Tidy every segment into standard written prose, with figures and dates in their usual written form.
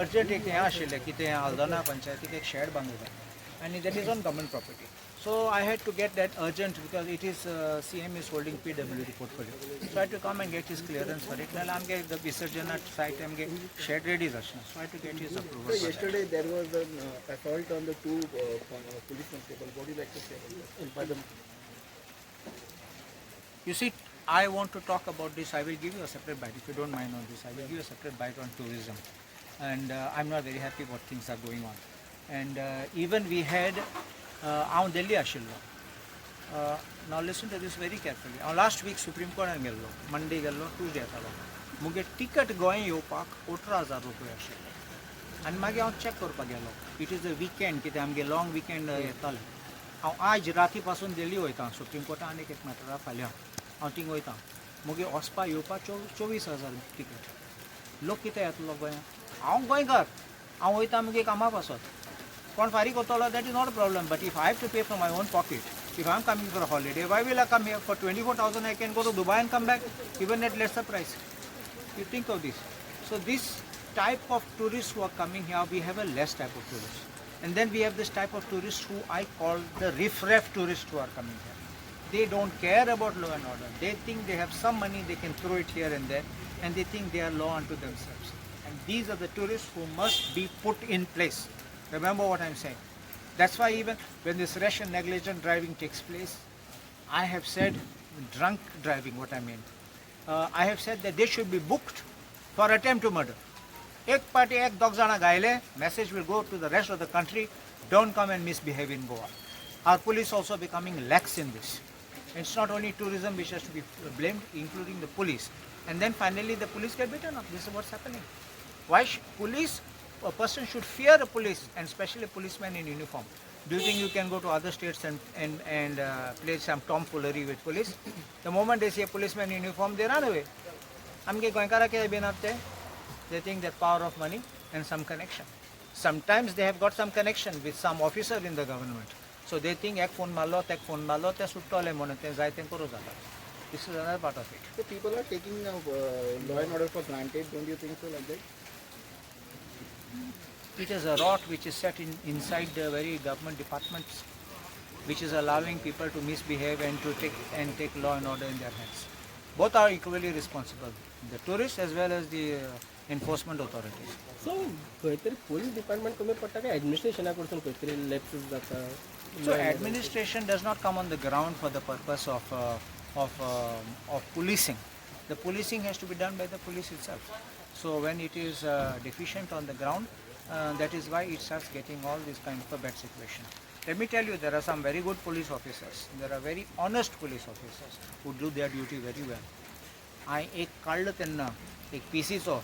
Urgent एक हें आशिल्लें की तें आल्दोना पंचायतीक एक शेड बांदूंक जाय आनी that is on government property. So I had to get that urgent because it is CM is holding PWD portfolio. So I had to come and get his clearance for it. नाल्यार आमगे the Visarjana site आमगे shed ready Asna. So I had to get his approval. So yesterday there was an assault on the two police constables. What do you like to say about that? You see, I want to talk about this. I will give you a separate bite if you don't mind on this. I will give you a separate bite on tourism, and I'm not very happy what things are going on. And even we had on Delhi Ashillo. Now listen to this very carefully. Last week Supreme Court गेल्लो, Monday गेल्लो, Tuesday येतालो. मुगे ticket Goa येवपाक 18,000 रुपये आशिल्ले. आनी मागीर हांव चॅक करपाक गेलो. It is a weekend, कितें आमगे long weekend येताले. हांव आज राती पासून दिल्ली वयता सुप्रीम कोर्टान आनीक एक मॅटरा फाल्यां हांव थिंग वयता मुगे वचपा येवपा 24,000 टिकेट लोक कितें येतलो गोंयान हांव गोंयकार हांव वयता मुगे कामा पासत कोण फारीक करतलो that is not a problem but if I have to pay from my own pocket if I am coming for a holiday why will I come here for 24,000 I can go to Dubai and come back even at lesser price you think of this so this type of tourists who are coming here we have a less type of tourists. And then we have this type of tourists who I call the riff-raff tourists who are coming here. They don't care about law and order. They think they have some money, they can throw it here and there, and they think they are law unto themselves. And these are the tourists who must be put in place. Remember what I'm saying. That's why even when this rash and negligent driving takes place, I have said, drunk driving, what I mean. I have said that they should be booked for attempt to murder. एक party एक दोग जाणा गायले message will go to the rest of the country don't come and misbehave in Goa. Our police also becoming lax in this. It's not only tourism which has to be blamed including the police and then finally the police get beaten up. This is what's happening. Why police a person should fear a police and especially a policeman in uniform. Do you think you can go to other states and play some tomfoolery with police? The moment they see a policeman in uniform they run away. आमगे गोंयकारा कितें बेनात ते they think that power of money and some connection. Sometimes they have got some connection with some officer in the government. So they think ek phone marlo, tek phone marlo, te suttole mone te zaiten koro zata. This is another part of it. So people are taking law and order for granted. Don't you think so like that? It is a rot which is set inside the very government departments, which is allowing people to misbehave and to take law and order in their hands. Both are equally responsible, the tourists as well as the enforcement authorities. So, police department कमी पडटा काय administration कडसून खंयतरी lapses जाता. So administration does not come on the ground for the purpose of policing. The policing has to be done by the police itself. So when it is deficient on the ground, that is why it starts getting all this kind of a bad situation. Let me tell you, there are some very good police officers. There are very honest police officers who do their duty very well. I एक काढलं त्यांना एक पीसीचो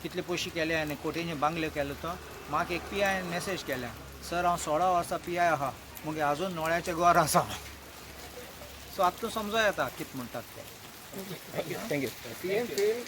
कितले पयशे केले आनी कोटींचे बांगले केलो तो म्हाका एक PI मेसेज केल्या सर हांव 16 वर्सां PI आहा मुगे आजून नोळ्याचे गोर आसा सो आतां समजो येता कितें म्हणटात ते Thank you. CM failed.